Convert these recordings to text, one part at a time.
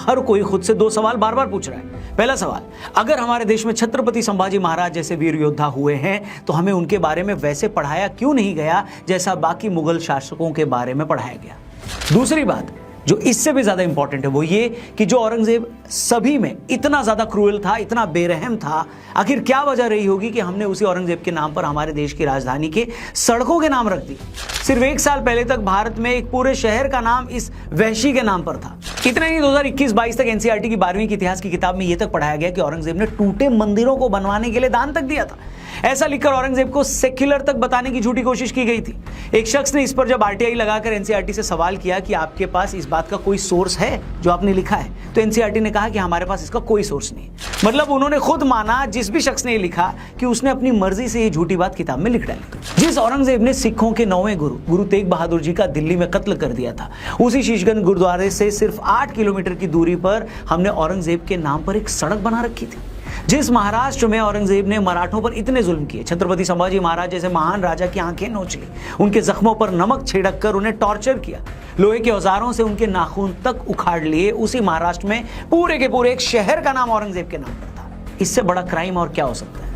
हर कोई खुद से दो सवाल बार बार पूछ रहा है। पहला सवाल, अगर हमारे देश में छत्रपति संभाजी महाराज जैसे वीर योद्धा हुए हैं तो हमें उनके बारे में वैसे पढ़ाया क्यों नहीं गया जैसा बाकी मुगल शासकों के बारे में पढ़ाया गया। दूसरी बात जो इससे भी ज्यादा इंपॉर्टेंट है वो ये कि जो औरंगजेब सभी में इतना ज्यादा क्रूएल था, इतना बेरहम था, आखिर क्या वजह रही होगी कि हमने उसी औरंगजेब के नाम पर हमारे देश की राजधानी के सड़कों के नाम रख दिए। सिर्फ 1 साल पहले तक भारत में एक पूरे शहर का नाम इस वहशी के नाम पर था। इतना ही 2021-22 तक एनसीईआरटी की 12वीं की इतिहास की किताब में यह तक पढ़ाया गया कि औरंगजेब ने टूटे मंदिरों को बनवाने के लिए दान तक दिया था। ऐसा लिखकर औरंगजेब को सेक्युलर तक बताने की झूठी कोशिश की गई थी। एक शख्स ने इस पर जब आरटीआई लगाकर एनसीईआरटी से सवाल किया कि आपके पास इस बात का कोई सोर्स है जो आपने लिखा है, तो एनसीईआरटी ने कहा कि हमारे पास इसका कोई सोर्स नहीं। मतलब उन्होंने खुद माना, जिस भी शख्स ने लिखा, कि उसने अपनी मर्जी से ये झूठी बात किताब में लिख डाली। जिस औरंगजेब ने सिखों के 9वें गुरु तेग बहादुर जी का दिल्ली में कत्ल कर दिया था, उसी शीशगंज गुरुद्वारे से सिर्फ 8 किलोमीटर की दूरी पर हमने औरंगजेब के नाम पर एक सड़क बना रखी थी। जिस महाराष्ट्र में औरंगजेब ने मराठों पर इतने जुल्म किए, छत्रपति संभाजी महाराज जैसे महान राजा की आंखें नोच ली, उनके जख्मों पर नमक छिड़क कर उन्हें टॉर्चर किया, लोहे के औजारों से उनके नाखून तक उखाड़ लिए, उसी महाराष्ट्र में पूरे के पूरे एक शहर का नाम औरंगजेब के नाम पर था। इससे बड़ा क्राइम और क्या हो सकता है।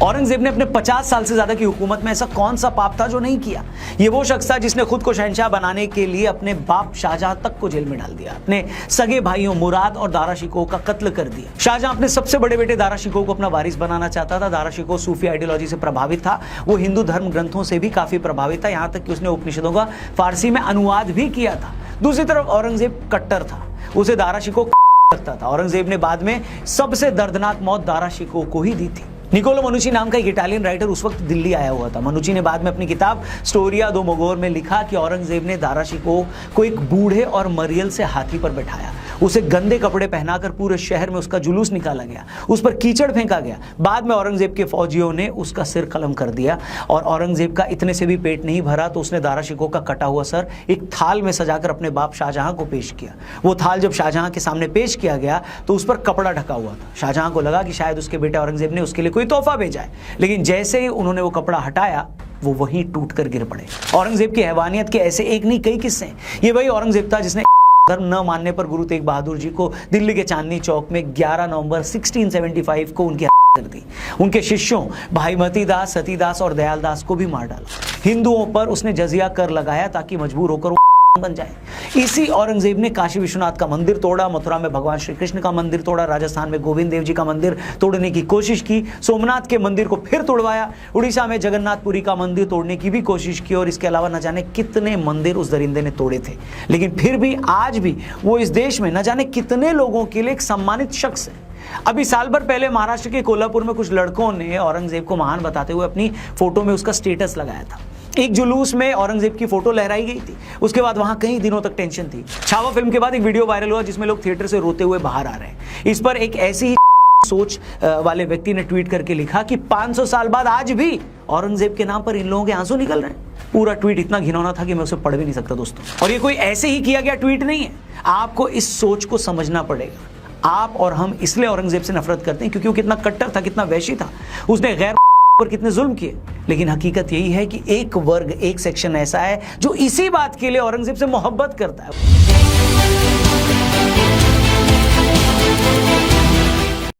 औरंगजेब ने अपने 50 साल से ज्यादा की हुकूमत में ऐसा कौन सा पाप था जो नहीं किया। ये वो शख्स था जिसने खुद को शहंशाह बनाने के लिए अपने बाप शाहजहां तक को जेल में डाल दिया, अपने सगे भाइयों मुराद और दारा शिकोह का कत्ल कर दिया। शाहजहां अपने सबसे बड़े बेटे दारा शिकोह को अपना वारिस बनाना चाहता था। दारा शिकोह सूफी आइडियोलॉजी से प्रभावित था, वो हिंदू धर्म ग्रंथों से भी काफी प्रभावित था, यहां तक कि उसने उपनिषदों का फारसी में अनुवाद भी किया था। दूसरी तरफ औरंगजेब कट्टर था, उसे दारा शिकोह लगता था। औरंगजेब ने बाद में सबसे दर्दनाक मौत दारा शिकोह को ही दी थी। निकोलो मनुची नाम का एक इटालियन राइटर उस वक्त दिल्ली आया हुआ था। मनुची ने बाद में अपनी किताब स्टोरिया दो मोगोर में लिखा कि औरंगजेब ने दारा शिकोह को एक बूढ़े और मरियल से हाथी पर बैठाया, उसे गंदे कपड़े पहनाकर पूरे शहर में उसका जुलूस निकाला गया, उस पर कीचड़ फेंका गया। बाद में औरंगजेब के फौजियों ने उसका सिर कलम कर दिया और औरंगजेब का इतने से भी पेट नहीं भरा तो उसने दारा शिकोह का कटा हुआ सर एक थाल में सजाकर अपने बाप शाहजहां को पेश किया। वो थाल जब शाहजहां के सामने पेश किया गया तो उस पर कपड़ा ढका हुआ था। शाहजहां को लगा कि शायद उसके बेटे औरंगजेब ने उसके लिए कोई तोहफा भेजा है, लेकिन जैसे ही उन्होंने वो कपड़ा हटाया वो वहीं टूटकर गिर पड़े। औरंगजेब की हैवानियत के ऐसे एक नहीं कई किस्से हैं। ये वही औरंगजेब था जिसने धर्म न मानने पर गुरु तेग बहादुर जी को दिल्ली के चांदनी चौक में 11 नवंबर 1675 को उनकी हत्या कर दी। उनके शिष्यों भाई मती दास, सती दास और दयाल दास को भी मार डाला। हिंदुओं पर उसने जजिया कर लगाया ताकि मजबूर होकर बन जाए। इसी औरंगजेब ने काशी विश्वनाथ का मंदिर तोड़ा, मथुरा में भगवान श्री कृष्ण का मंदिर तोड़ा, राजस्थान में गोविंद देव जी का मंदिर तोड़ने की कोशिश की, सोमनाथ के मंदिर को फिर तोड़वाया, उड़ीसा में जगन्नाथपुरी का मंदिर तोड़ने की भी कोशिश की और इसके अलावा न जाने कितने मंदिर उस दरिंदे ने तोड़े थे। लेकिन फिर भी आज भी वो इस देश में न जाने कितने लोगों के लिए एक सम्मानित शख्स है। अभी साल भर पहले महाराष्ट्र के कोल्हापुर में कुछ लड़कों ने औरंगजेब को महान बताते हुए अपनी फोटो में उसका स्टेटस लगाया था। एक जुलूस में औरंगजेब की फोटो लहराई गई थी। उसके बाद वहां कई दिनों तक टेंशन थी। छावा फिल्म के बाद एक वीडियो वायरल हुआ जिसमें लोग थिएटर से रोते हुए बाहर आ रहे हैं। इस पर एक ऐसी ही सोच वाले व्यक्ति ने ट्वीट करके लिखा कि 500 साल बाद आज भी औरंगजेब के नाम पर इन लोगों के आंसू निकल रहे हैं। पूरा ट्वीट इतना घिनौना था कि मैं उसे पढ़ भी नहीं सकता दोस्तों। और ये कोई ऐसे ही किया गया ट्वीट नहीं है, आपको इस सोच को समझना पड़ेगा। आप और हम इसलिए औरंगजेब से नफरत करते हैं क्योंकि वो कितना कट्टर था, कितना वैशी था, उसने गैर पर कितने जुल्म किए। लेकिन हकीकत यही है कि एक वर्ग, एक सेक्शन ऐसा है जो इसी बात के लिए औरंगजेब से मोहब्बत करता है।